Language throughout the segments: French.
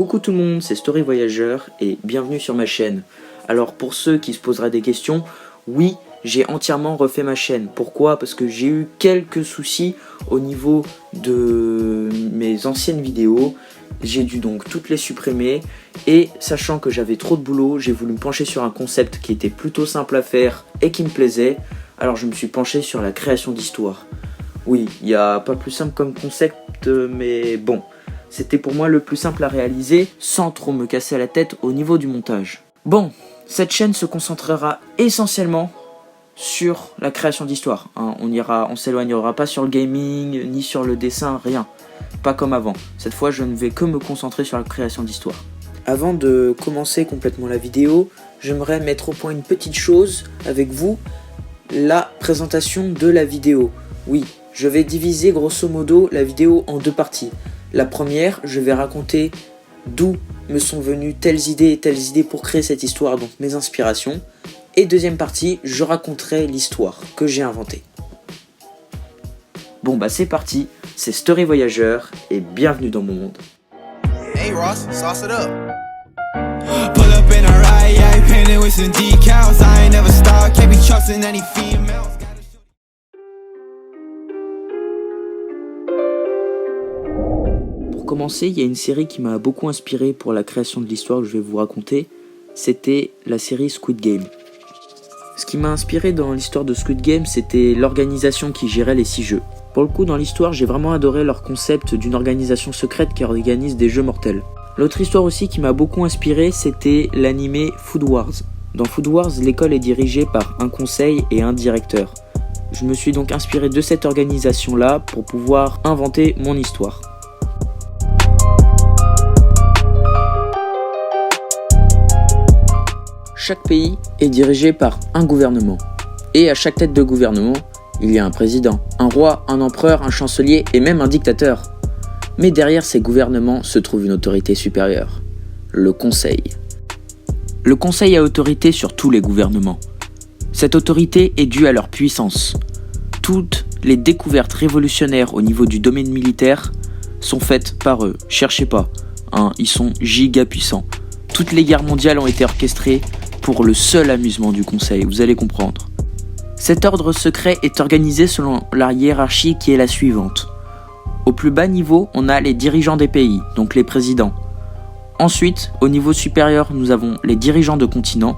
Coucou tout le monde, c'est Story Voyageur et bienvenue sur ma chaîne. Alors pour ceux qui se poseraient des questions, oui, j'ai entièrement refait ma chaîne. Pourquoi ? Parce que j'ai eu quelques soucis au niveau de mes anciennes vidéos. J'ai dû donc toutes les supprimer et sachant que j'avais trop de boulot, j'ai voulu me pencher sur un concept qui était plutôt simple à faire et qui me plaisait. Alors je me suis penché sur la création d'histoires. Oui, il n'y a pas plus simple comme concept, mais bon, c'était pour moi le plus simple à réaliser sans trop me casser la tête au niveau du montage. Bon, cette chaîne se concentrera essentiellement sur la création d'histoires. On s'éloignera pas sur le gaming, ni sur le dessin, rien. Pas comme avant. Cette fois, je ne vais que me concentrer sur la création d'histoires. Avant de commencer complètement la vidéo, j'aimerais mettre au point une petite chose avec vous, la présentation de la vidéo. Oui, je vais diviser grosso modo la vidéo en deux parties. La première, je vais raconter d'où me sont venues telles idées pour créer cette histoire, donc mes inspirations. Et deuxième partie, je raconterai l'histoire que j'ai inventée. Bon bah c'est parti, c'est Story Voyageur et bienvenue dans mon monde. Hey Ross, sauce it up. Pull up in a ride, painted with some decals. I ain't never stop, can't be trusting any females. Pour commencer, il y a une série qui m'a beaucoup inspiré pour la création de l'histoire que je vais vous raconter. C'était la série Squid Game. Ce qui m'a inspiré dans l'histoire de Squid Game, c'était l'organisation qui gérait les 6 jeux. Pour le coup, dans l'histoire, j'ai vraiment adoré leur concept d'une organisation secrète qui organise des jeux mortels. L'autre histoire aussi qui m'a beaucoup inspiré, c'était l'animé Food Wars. Dans Food Wars, l'école est dirigée par un conseil et un directeur. Je me suis donc inspiré de cette organisation-là pour pouvoir inventer mon histoire. Chaque pays est dirigé par un gouvernement. Et à chaque tête de gouvernement, il y a un président, un roi, un empereur, un chancelier et même un dictateur. Mais derrière ces gouvernements se trouve une autorité supérieure, le conseil. Le conseil a autorité sur tous les gouvernements. Cette autorité est due à leur puissance. Toutes les découvertes révolutionnaires au niveau du domaine militaire sont faites par eux. Cherchez pas, ils sont giga puissants. Toutes les guerres mondiales ont été orchestrées pour le seul amusement du conseil, vous allez comprendre. Cet ordre secret est organisé selon la hiérarchie qui est la suivante. Au plus bas niveau, on a les dirigeants des pays, donc les présidents. Ensuite, au niveau supérieur, nous avons les dirigeants de continents.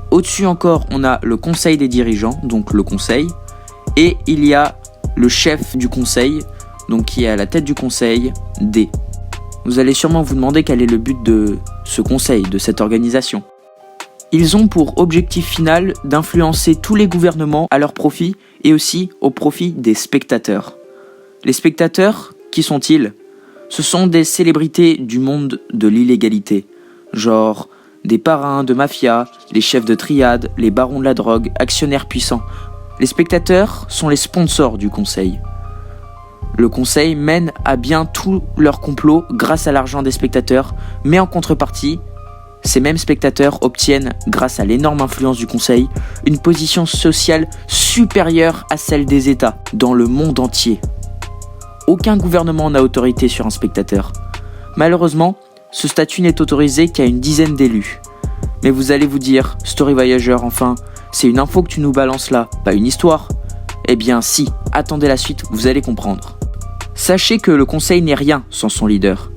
Au-dessus encore, on a le conseil des dirigeants, donc le conseil. Et il y a le chef du conseil, donc qui est à la tête du conseil, D. Vous allez sûrement vous demander quel est le but de ce conseil, de cette organisation. Ils ont pour objectif final d'influencer tous les gouvernements à leur profit et aussi au profit des spectateurs. Les spectateurs, qui sont-ils ? Ce sont des célébrités du monde de l'illégalité, genre des parrains de mafia, les chefs de triade, les barons de la drogue, actionnaires puissants. Les spectateurs sont les sponsors du conseil. Le conseil mène à bien tout leur complot grâce à l'argent des spectateurs, mais en contrepartie, ces mêmes spectateurs obtiennent, grâce à l'énorme influence du conseil, une position sociale supérieure à celle des États dans le monde entier. Aucun gouvernement n'a autorité sur un spectateur. Malheureusement, ce statut n'est autorisé qu'à une dizaine d'élus. Mais vous allez vous dire, Story Voyageur, enfin, c'est une info que tu nous balances là, pas une histoire. Eh bien si, attendez la suite, vous allez comprendre. Sachez que le conseil n'est rien sans son leader.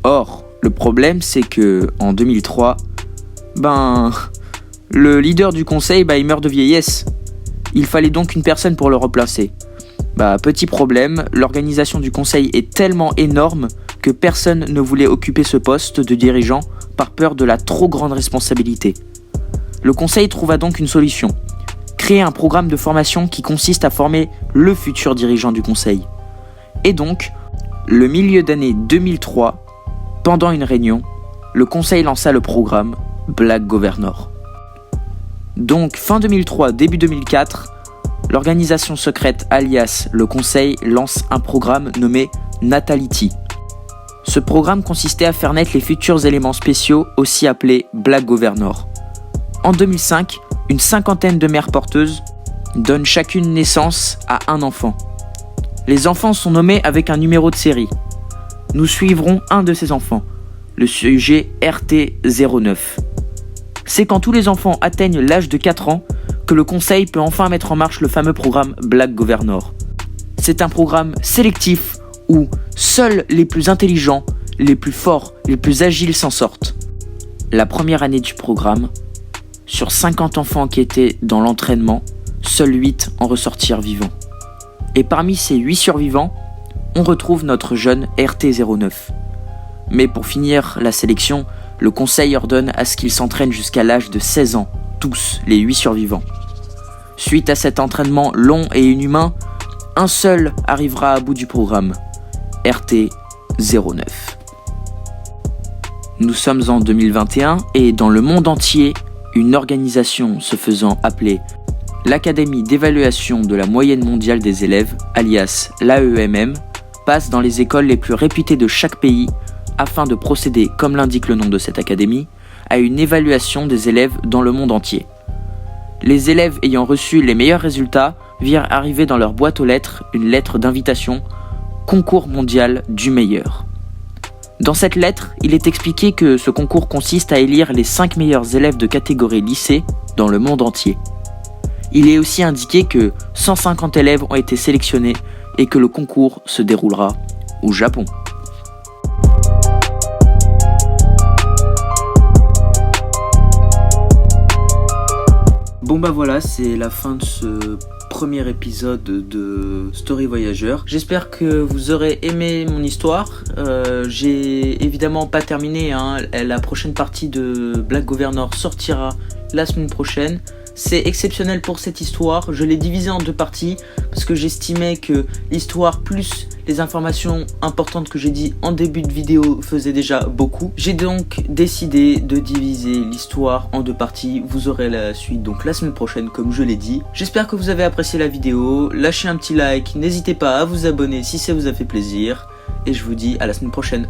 Or, le problème c'est que en 2003, le leader du conseil il meurt de vieillesse. Il fallait donc une personne pour le remplacer. Petit problème, l'organisation du conseil est tellement énorme que personne ne voulait occuper ce poste de dirigeant par peur de la trop grande responsabilité. Le conseil trouva donc une solution. Créer un programme de formation qui consiste à former le futur dirigeant du conseil. Et donc, le milieu d'année 2003, pendant une réunion, le conseil lança le programme Black Governor. Donc, fin 2003, début 2004, l'organisation secrète alias le conseil lance un programme nommé Natality. Ce programme consistait à faire naître les futurs éléments spéciaux, aussi appelés Black Governor. En 2005, une cinquantaine de mères porteuses donnent chacune naissance à un enfant. Les enfants sont nommés avec un numéro de série. nous suivrons un de ces enfants, le sujet RT09. C'est quand tous les enfants atteignent l'âge de 4 ans que le conseil peut enfin mettre en marche le fameux programme Black Governor. C'est un programme sélectif où seuls les plus intelligents, les plus forts, les plus agiles s'en sortent. La première année du programme, sur 50 enfants qui étaient dans l'entraînement, seuls 8 en ressortirent vivants. Et parmi ces 8 survivants, on retrouve notre jeune RT09. Mais pour finir la sélection, le conseil ordonne à ce qu'ils s'entraînent jusqu'à l'âge de 16 ans, tous les 8 survivants. Suite à cet entraînement long et inhumain, un seul arrivera à bout du programme, RT09. Nous sommes en 2021 et dans le monde entier, une organisation se faisant appeler l'Académie d'évaluation de la moyenne mondiale des élèves, alias l'AEMM, passe dans les écoles les plus réputées de chaque pays afin de procéder, comme l'indique le nom de cette académie, à une évaluation des élèves dans le monde entier. Les élèves ayant reçu les meilleurs résultats virent arriver dans leur boîte aux lettres une lettre d'invitation « Concours mondial du meilleur ». Dans cette lettre, il est expliqué que ce concours consiste à élire les 5 meilleurs élèves de catégorie lycée dans le monde entier. Il est aussi indiqué que 150 élèves ont été sélectionnés et que le concours se déroulera au Japon. Bon bah voilà, c'est la fin de ce premier épisode de Story Voyageur. J'espère que vous aurez aimé mon histoire. J'ai évidemment pas terminé, la prochaine partie de Black Governor sortira la semaine prochaine. C'est exceptionnel pour cette histoire, je l'ai divisée en 2 parties parce que j'estimais que l'histoire plus les informations importantes que j'ai dit en début de vidéo faisaient déjà beaucoup. J'ai donc décidé de diviser l'histoire en 2 parties, vous aurez la suite donc la semaine prochaine comme je l'ai dit. J'espère que vous avez apprécié la vidéo, lâchez un petit like, n'hésitez pas à vous abonner si ça vous a fait plaisir et je vous dis à la semaine prochaine.